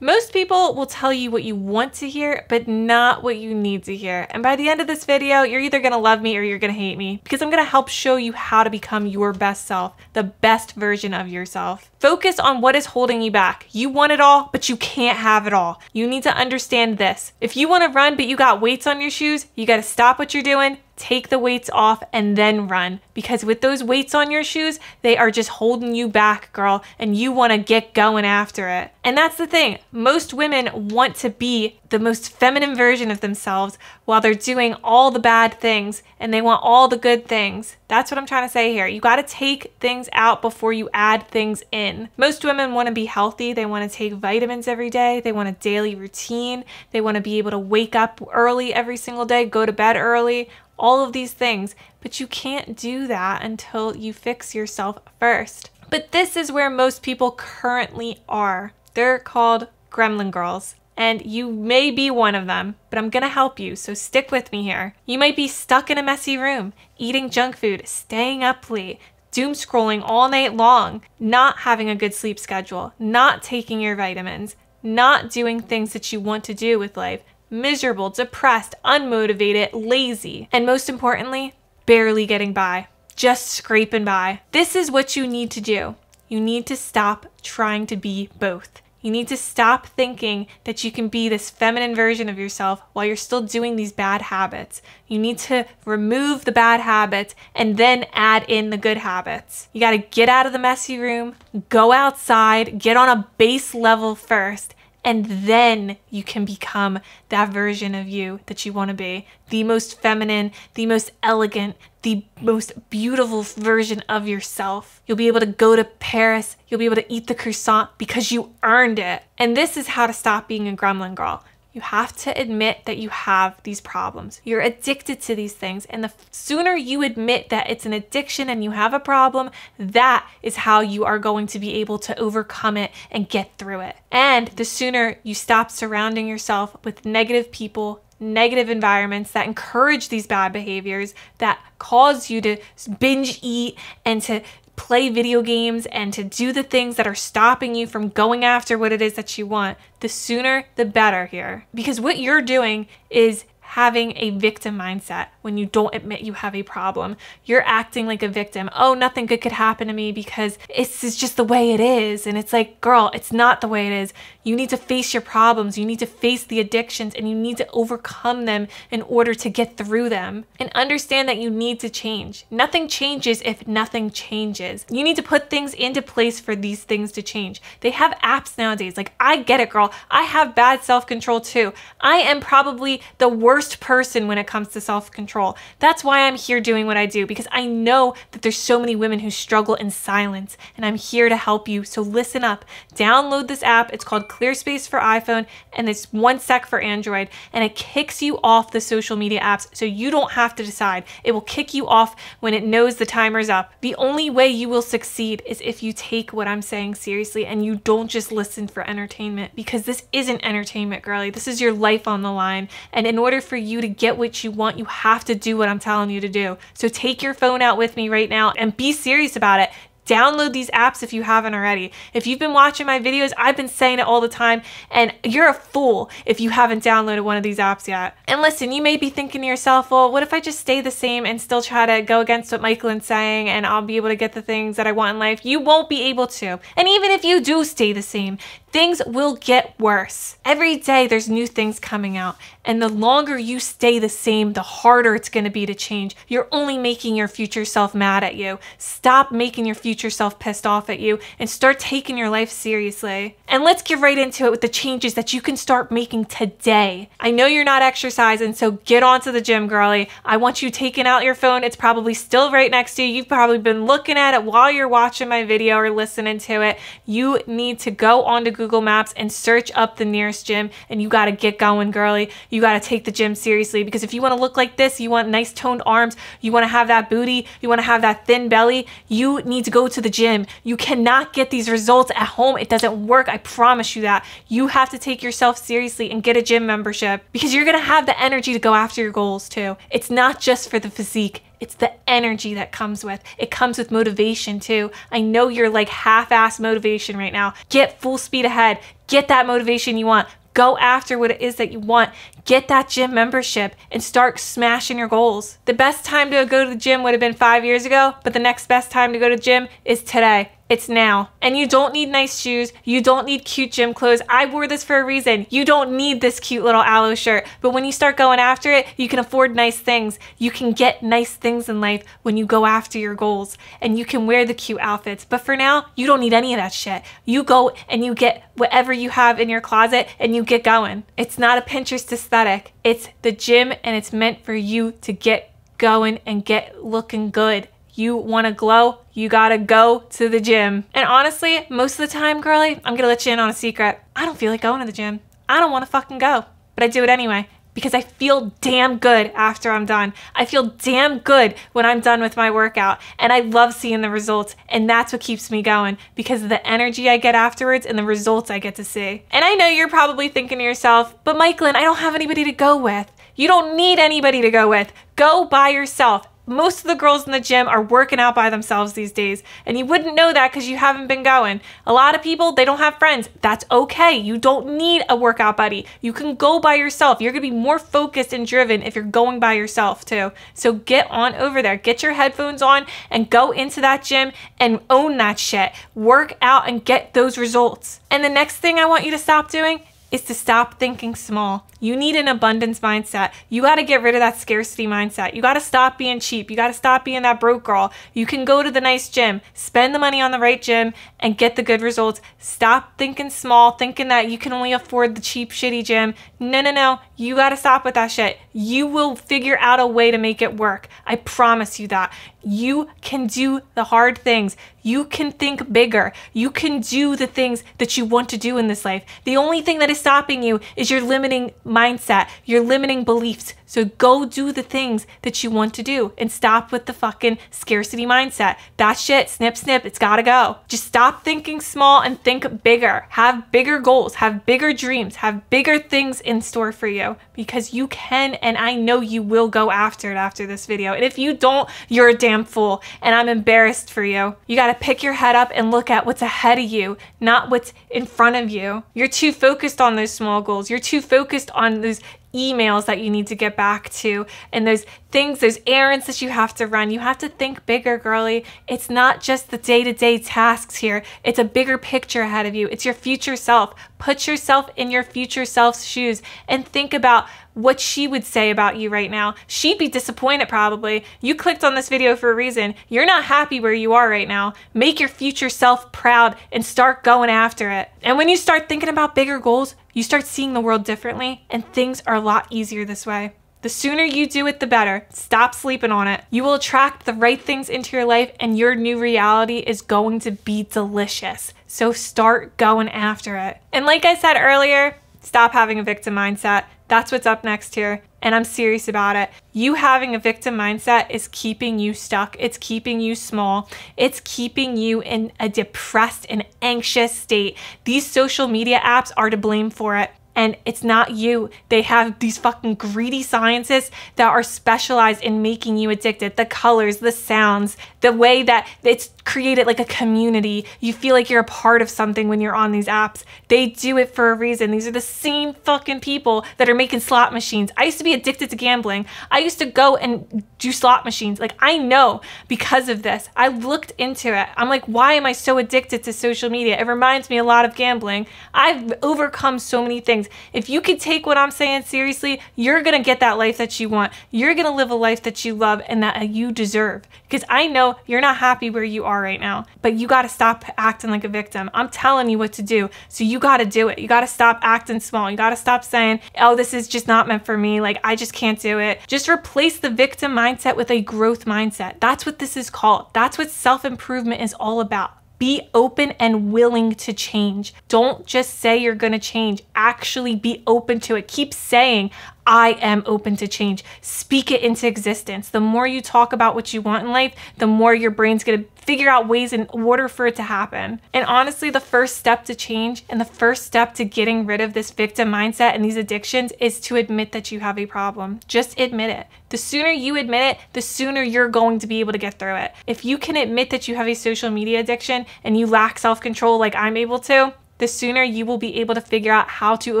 Most people will tell you what you want to hear, but not what you need to hear. And by the end of this video, you're either gonna love me or you're gonna hate me, because I'm gonna help show you how to become your best self, the best version of yourself. Focus on what is holding you back. You want it all, but you can't have it all. You need to understand this. If you wanna run, but you got weights on your shoes, you gotta stop what you're doing, take the weights off, and then run. Because with those weights on your shoes, they are just holding you back, girl, and you want to get going after it. And that's the thing. Most women want to be the most feminine version of themselves while they're doing all the bad things, and they want all the good things. That's what I'm trying to say here. You got to take things out before you add things in. Most women want to be healthy. They want to take vitamins every day. They want a daily routine. They want to be able to wake up early every single day, go to bed early, all of these things, but you can't do that until you fix yourself first. But this is where most people currently are. They're called gremlin girls, and you may be one of them, but I'm gonna help you, so stick with me here. You might be stuck in a messy room, eating junk food, staying up late, doom scrolling all night long, not having a good sleep schedule, not taking your vitamins, not doing things that you want to do with life, miserable, depressed, unmotivated, lazy, and most importantly, barely getting by, just scraping by. This is what you need to do. You need to stop trying to be both. You need to stop thinking that you can be this feminine version of yourself while you're still doing these bad habits. You need to remove the bad habits and then add in the good habits. You got to get out of the messy room, go outside, get on a base level first, and then you can become that version of you that you want to be. The most feminine, the most elegant, the most beautiful version of yourself. You'll be able to go to Paris. You'll be able to eat the croissant because you earned it. And this is how to stop being a gremlin girl. You have to admit that you have these problems. You're addicted to these things. And the sooner you admit that it's an addiction and you have a problem, that is how you are going to be able to overcome it and get through it. And the sooner you stop surrounding yourself with negative people, negative environments that encourage these bad behaviors, that cause you to binge eat and to play video games and to do the things that are stopping you from going after what it is that you want, the sooner the better here. Because what you're doing is having a victim mindset when you don't admit you have a problem. You're acting like a victim. Oh, nothing good could happen to me because it's just the way it is. And it's like, girl, it's not the way it is. You need to face your problems. You need to face the addictions, and you need to overcome them in order to get through them. And understand that you need to change. Nothing changes if nothing changes. You need to put things into place for these things to change. They have apps nowadays. Like, I get it, girl. I have bad self-control too. I am probably the worst person when it comes to self-control. That's why I'm here doing what I do, because I know that there's so many women who struggle in silence, and I'm here to help you. So listen up. Download this app. It's called ClearSpace for iPhone, and it's 1sec for Android, and it kicks you off the social media apps so you don't have to decide. It will kick you off when it knows the timer's up. The only way you will succeed is if you take what I'm saying seriously and you don't just listen for entertainment, because this isn't entertainment, girlie. This is your life on the line, and in order for you to get what you want, you have to do what I'm telling you to do. So take your phone out with me right now and be serious about it. Download these apps if you haven't already. If you've been watching my videos, I've been saying it all the time, and you're a fool if you haven't downloaded one of these apps yet. And listen, you may be thinking to yourself, well, what if I just stay the same and still try to go against what Michaelin's saying and I'll be able to get the things that I want in life? You won't be able to. And even if you do stay the same, things will get worse. Every day there's new things coming out, and the longer you stay the same, the harder it's going to be to change. You're only making your future self mad at you. Stop making your future self pissed off at you and start taking your life seriously. And let's get right into it with the changes that you can start making today. I know you're not exercising, so get onto the gym, girlie. I want you taking out your phone. It's probably still right next to you. You've probably been looking at it while you're watching my video or listening to it. You need to go onto Google Maps and search up the nearest gym, and you got to get going, girlie. You got to take the gym seriously, because if you want to look like this, you want nice toned arms, you want to have that booty, you want to have that thin belly, you need to go to the gym. You cannot get these results at home. It doesn't work. I promise you that. You have to take yourself seriously and get a gym membership, because you're going to have the energy to go after your goals too. It's not just for the physique. It's the energy that comes with. It comes with motivation too. I know you're like half-ass motivation right now. Get full speed ahead. Get that motivation you want. Go after what it is that you want. Get that gym membership and start smashing your goals. The best time to go to the gym would have been 5 years ago, but the next best time to go to the gym is today. It's now. And you don't need nice shoes. You don't need cute gym clothes. I wore this for a reason. You don't need this cute little Aloe shirt. But when you start going after it, you can afford nice things. You can get nice things in life when you go after your goals. And you can wear the cute outfits. But for now, you don't need any of that shit. You go and you get whatever you have in your closet and you get going. It's not a Pinterest aesthetic. It's the gym, and it's meant for you to get going and get looking good. You want to glow, you gotta go to the gym. And honestly, most of the time, girly, I'm gonna let you in on a secret. I don't feel like going to the gym. I don't want to fucking go, but I do it anyway because I feel damn good after I'm done. I feel damn good when I'm done with my workout, and I love seeing the results, and that's what keeps me going because of the energy I get afterwards and the results I get to see. And I know you're probably thinking to yourself, but Michaelyn, I don't have anybody to go with. You don't need anybody to go with. Go by yourself. Most of the girls in the gym are working out by themselves these days, and you wouldn't know that because you haven't been going. A lot of people, they don't have friends. That's okay. You don't need a workout buddy. You can go by yourself. You're gonna be more focused and driven if you're going by yourself too. So get on over there, get your headphones on and go into that gym and own that shit. Work out and get those results. And the next thing I want you to stop doing is to stop thinking small. You need an abundance mindset. You got to get rid of that scarcity mindset. You got to stop being cheap. You got to stop being that broke girl. You can go to the nice gym, spend the money on the right gym, and get the good results. Stop thinking small, thinking that you can only afford the cheap, shitty gym. No, no, no. You got to stop with that shit. You will figure out a way to make it work. I promise you that. You can do the hard things. You can think bigger. You can do the things that you want to do in this life. The only thing that is stopping you is your limiting mindset, your limiting beliefs. So go do the things that you want to do and stop with the fucking scarcity mindset. That shit, snip, snip, it's gotta go. Just stop thinking small and think bigger. Have bigger goals, have bigger dreams, have bigger things in store for you because you can, and I know you will go after it after this video. And if you don't, you're a damn fool and I'm embarrassed for you. You gotta pick your head up and look at what's ahead of you, not what's in front of you. You're too focused on those small goals. You're too focused on those emails that you need to get back to and those things, those errands that you have to run. You have to think bigger, girly. It's not just the day-to-day tasks here. It's a bigger picture ahead of you. It's your future self. Put yourself in your future self's shoes and think about what she would say about you right now. She'd be disappointed probably. You clicked on this video for a reason. You're not happy where you are right now. Make your future self proud and start going after it. And when you start thinking about bigger goals, you start seeing the world differently and things are a lot easier this way. The sooner you do it, the better. Stop sleeping on it. You will attract the right things into your life and your new reality is going to be delicious. So start going after it. And like I said earlier, stop having a victim mindset. That's what's up next here. And I'm serious about it. You having a victim mindset is keeping you stuck. It's keeping you small. It's keeping you in a depressed and anxious state. These social media apps are to blame for it. And it's not you. They have these fucking greedy scientists that are specialized in making you addicted. The colors, the sounds, the way that it's created like a community. You feel like you're a part of something when you're on these apps. They do it for a reason. These are the same fucking people that are making slot machines. I used to be addicted to gambling. I used to go and do slot machines. Like, I know because of this. I looked into it. I'm like, why am I so addicted to social media? It reminds me a lot of gambling. I've overcome so many things. If you could take what I'm saying seriously, you're gonna get that life that you want. You're gonna live a life that you love and that you deserve. Because I know you're not happy where you are right now, but you gotta stop acting like a victim. I'm telling you what to do, so you gotta do it. You gotta stop acting small. You gotta stop saying, oh, this is just not meant for me. Like, I just can't do it. Just replace the victim mindset with a growth mindset. That's what this is called. That's what self-improvement is all about. Be open and willing to change. Don't just say you're gonna change. Actually be open to it. Keep saying, I am open to change. Speak it into existence. The more you talk about what you want in life, the more your brain's gonna figure out ways in order for it to happen. And honestly, the first step to change and the first step to getting rid of this victim mindset and these addictions is to admit that you have a problem. Just admit it. The sooner you admit it, the sooner you're going to be able to get through it. If you can admit that you have a social media addiction and you lack self-control like I'm able to, the sooner you will be able to figure out how to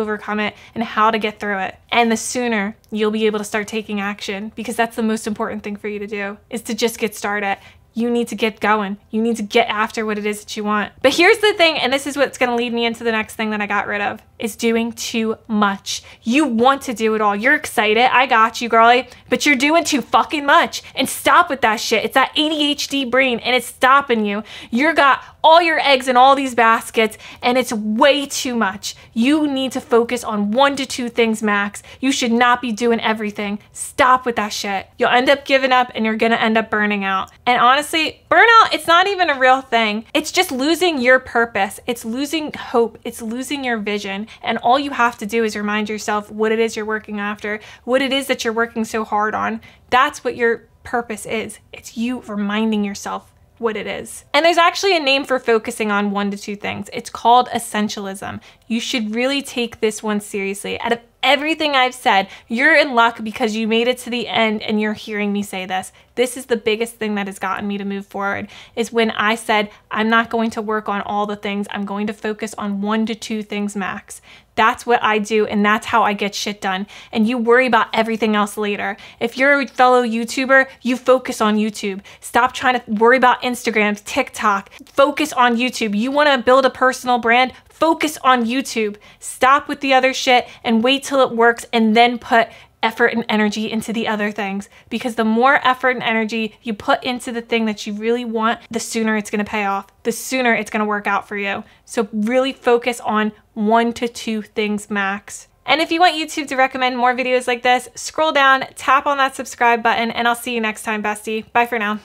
overcome it and how to get through it. And the sooner you'll be able to start taking action, because that's the most important thing for you to do, is to just get started. You need to get going. You need to get after what it is that you want. But here's the thing, and this is what's gonna lead me into the next thing that I got rid of, is doing too much. You want to do it all. You're excited. I got you, girlie. But you're doing too fucking much. And stop with that shit. It's that ADHD brain and it's stopping you. You got all your eggs in all these baskets and it's way too much. You need to focus on 1 to 2 things max. You should not be doing everything. Stop with that shit. You'll end up giving up and you're gonna end up burning out. And honestly, burnout, it's not even a real thing. It's just losing your purpose. It's losing hope. It's losing your vision. And all you have to do is remind yourself what it is you're working after, what it is that you're working so hard on. That's what your purpose is. It's you reminding yourself what it is. And there's actually a name for focusing on 1 to 2 things. It's called essentialism. You should really take this one seriously. Out of everything I've said, you're in luck because you made it to the end and you're hearing me say this. This is the biggest thing that has gotten me to move forward, is when I said, I'm not going to work on all the things. I'm going to focus on 1 to 2 things max. That's what I do, and that's how I get shit done. And you worry about everything else later. If you're a fellow YouTuber, you focus on YouTube. Stop trying to worry about Instagram, TikTok. Focus on YouTube. You want to build a personal brand? Focus on YouTube. Stop with the other shit and wait till it works and then put effort and energy into the other things, because the more effort and energy you put into the thing that you really want, the sooner it's going to pay off, the sooner it's going to work out for you. So really focus on 1 to 2 things max. And if you want YouTube to recommend more videos like this, scroll down, tap on that subscribe button, and I'll see you next time, bestie. Bye for now.